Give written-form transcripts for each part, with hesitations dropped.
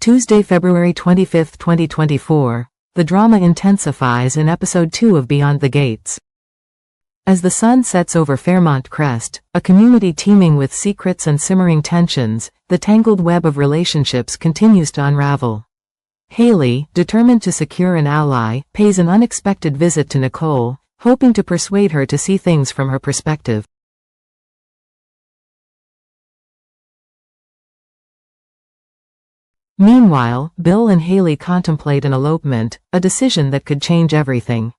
Tuesday, February 25, 2024. The drama intensifies in Episode 2 of Beyond the Gates. As the sun sets over Fairmont Crest, a community teeming with secrets and simmering tensions, the tangled web of relationships continues to unravel. Haley, determined to secure an ally, pays an unexpected visit to Nicole, hoping to persuade her to see things from her perspective. Meanwhile, Bill and Haley contemplate an elopement, a decision that could change everything.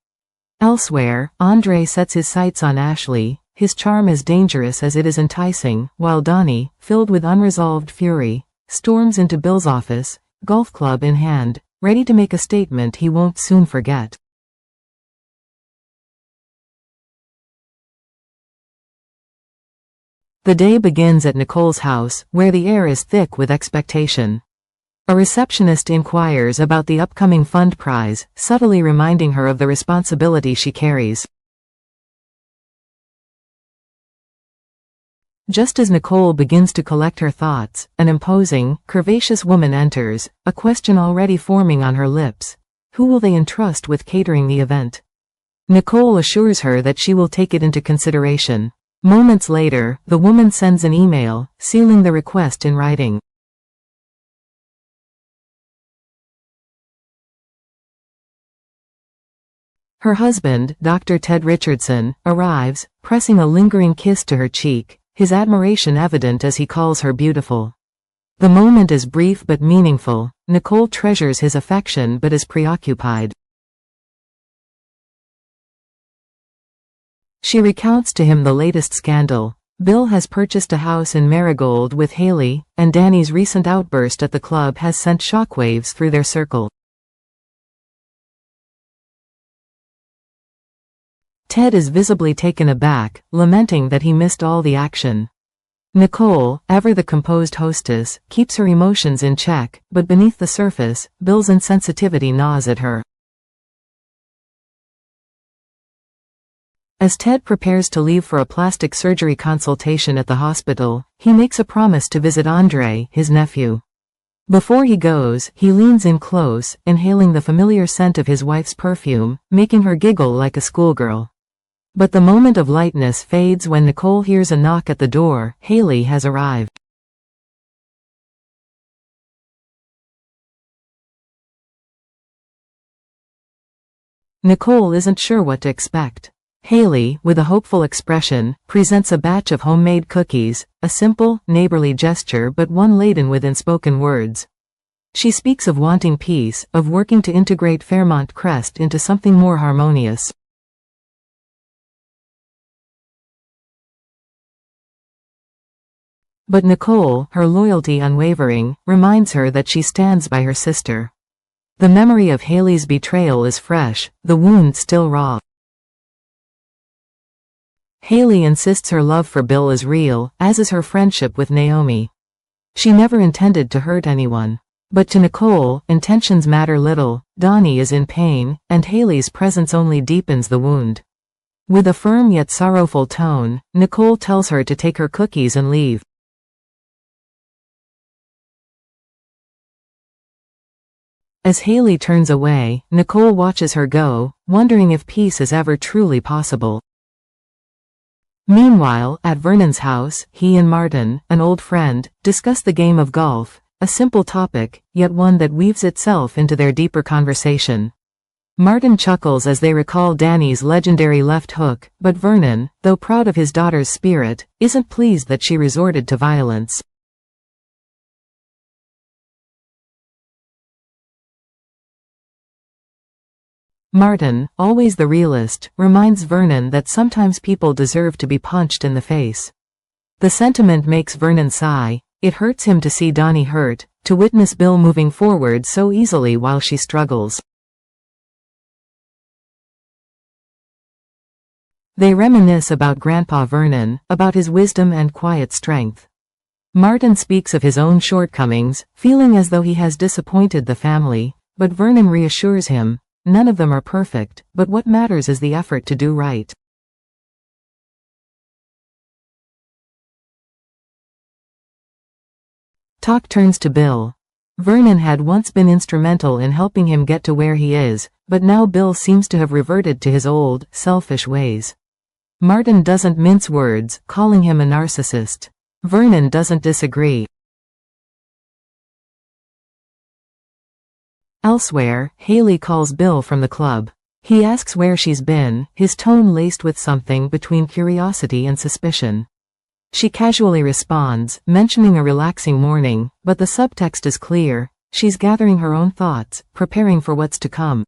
Elsewhere, Andre sets his sights on Ashley, his charm as dangerous as it is enticing, while Donnie, filled with unresolved fury, storms into Bill's office, golf club in hand, ready to make a statement he won't soon forget. The day begins at Nicole's house, where the air is thick with expectation. A receptionist inquires about the upcoming fund prize, subtly reminding her of the responsibility she carries. Just as Nicole begins to collect her thoughts, an imposing, curvaceous woman enters, a question already forming on her lips. Who will they entrust with catering the event? Nicole assures her that she will take it into consideration. Moments later, the woman sends an email, sealing the request in writing. Her husband, Dr. Ted Richardson, arrives, pressing a lingering kiss to her cheek, his admiration evident as he calls her beautiful. The moment is brief but meaningful. Nicole treasures his affection but is preoccupied. She recounts to him the latest scandal. Bill has purchased a house in Marigold with Haley, and Danny's recent outburst at the club has sent shockwaves through their circle. Ted is visibly taken aback, lamenting that he missed all the action. Nicole, ever the composed hostess, keeps her emotions in check, but beneath the surface, Bill's insensitivity gnaws at her. As Ted prepares to leave for a plastic surgery consultation at the hospital, he makes a promise to visit Andre, his nephew. Before he goes, he leans in close, inhaling the familiar scent of his wife's perfume, making her giggle like a schoolgirl. But the moment of lightness fades when Nicole hears a knock at the door. Haley has arrived. Nicole isn't sure what to expect. Haley, with a hopeful expression, presents a batch of homemade cookies, a simple, neighborly gesture but one laden with unspoken words. She speaks of wanting peace, of working to integrate Fairmont Crest into something more harmonious. But Nicole, her loyalty unwavering, reminds her that she stands by her sister. The memory of Haley's betrayal is fresh, the wound still raw. Haley insists her love for Bill is real, as is her friendship with Naomi. She never intended to hurt anyone. But to Nicole, intentions matter little. Donnie is in pain, and Haley's presence only deepens the wound. With a firm yet sorrowful tone, Nicole tells her to take her cookies and leave. As Haley turns away, Nicole watches her go, wondering if peace is ever truly possible. Meanwhile, at Vernon's house, he and Martin, an old friend, discuss the game of golf, a simple topic, yet one that weaves itself into their deeper conversation. Martin chuckles as they recall Danny's legendary left hook, but Vernon, though proud of his daughter's spirit, isn't pleased that she resorted to violence. Martin, always the realist, reminds Vernon that sometimes people deserve to be punched in the face. The sentiment makes Vernon sigh. It hurts him to see Donnie hurt, to witness Bill moving forward so easily while she struggles. They reminisce about Grandpa Vernon, about his wisdom and quiet strength. Martin speaks of his own shortcomings, feeling as though he has disappointed the family, but Vernon reassures him. None of them are perfect, but what matters is the effort to do right. Talk turns to Bill. Vernon had once been instrumental in helping him get to where he is, but now Bill seems to have reverted to his old, selfish ways. Martin doesn't mince words, calling him a narcissist. Vernon doesn't disagree. Elsewhere, Haley calls Bill from the club. He asks where she's been, his tone laced with something between curiosity and suspicion. She casually responds, mentioning a relaxing morning, but the subtext is clear. She's gathering her own thoughts, preparing for what's to come.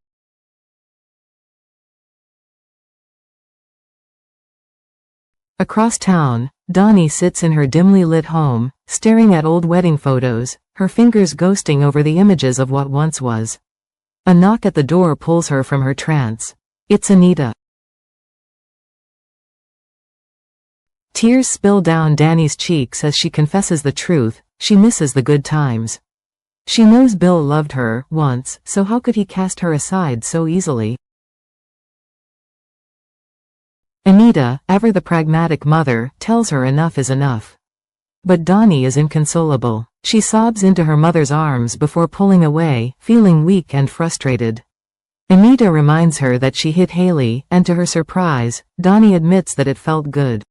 Across town, Donnie sits in her dimly lit home, staring at old wedding photos, her fingers ghosting over the images of what once was. A knock at the door pulls her from her trance. It's Anita. Tears spill down Danny's cheeks as she confesses the truth. She misses the good times. She knows Bill loved her once, so how could he cast her aside so easily? Anita, ever the pragmatic mother, tells her enough is enough. But Donnie is inconsolable. She sobs into her mother's arms before pulling away, feeling weak and frustrated. Anita reminds her that she hit Haley, and to her surprise, Donnie admits that it felt good.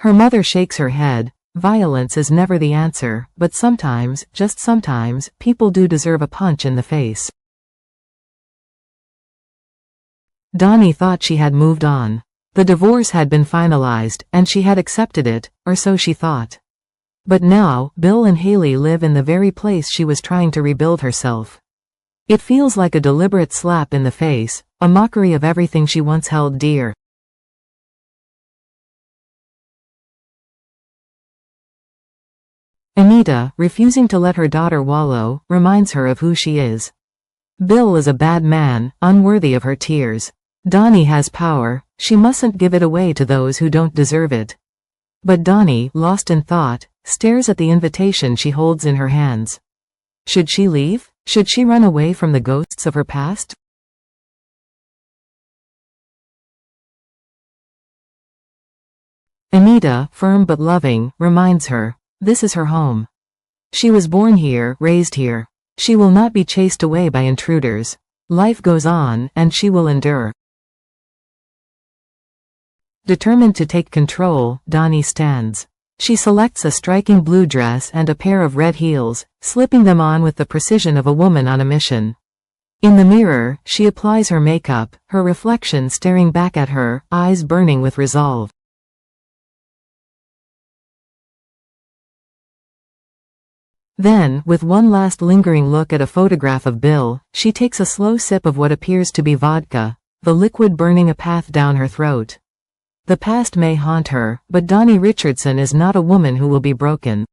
Her mother shakes her head. Violence is never the answer, but sometimes, just sometimes, people do deserve a punch in the face. Donnie thought she had moved on. The divorce had been finalized, and she had accepted it, or so she thought. But now, Bill and Haley live in the very place she was trying to rebuild herself. It feels like a deliberate slap in the face, a mockery of everything she once held dear. Anita, refusing to let her daughter wallow, reminds her of who she is. Bill is a bad man, unworthy of her tears. Donnie has power, she mustn't give it away to those who don't deserve it. But Donnie, lost in thought, stares at the invitation she holds in her hands. Should she leave? Should she run away from the ghosts of her past? Anita, firm but loving, reminds her. This is her home. She was born here, raised here. She will not be chased away by intruders. Life goes on, and she will endure. Determined to take control, Donnie stands. She selects a striking blue dress and a pair of red heels, slipping them on with the precision of a woman on a mission. In the mirror, she applies her makeup, her reflection staring back at her, eyes burning with resolve. Then, with one last lingering look at a photograph of Bill, she takes a slow sip of what appears to be vodka, the liquid burning a path down her throat. The past may haunt her, but Donnie Richardson is not a woman who will be broken.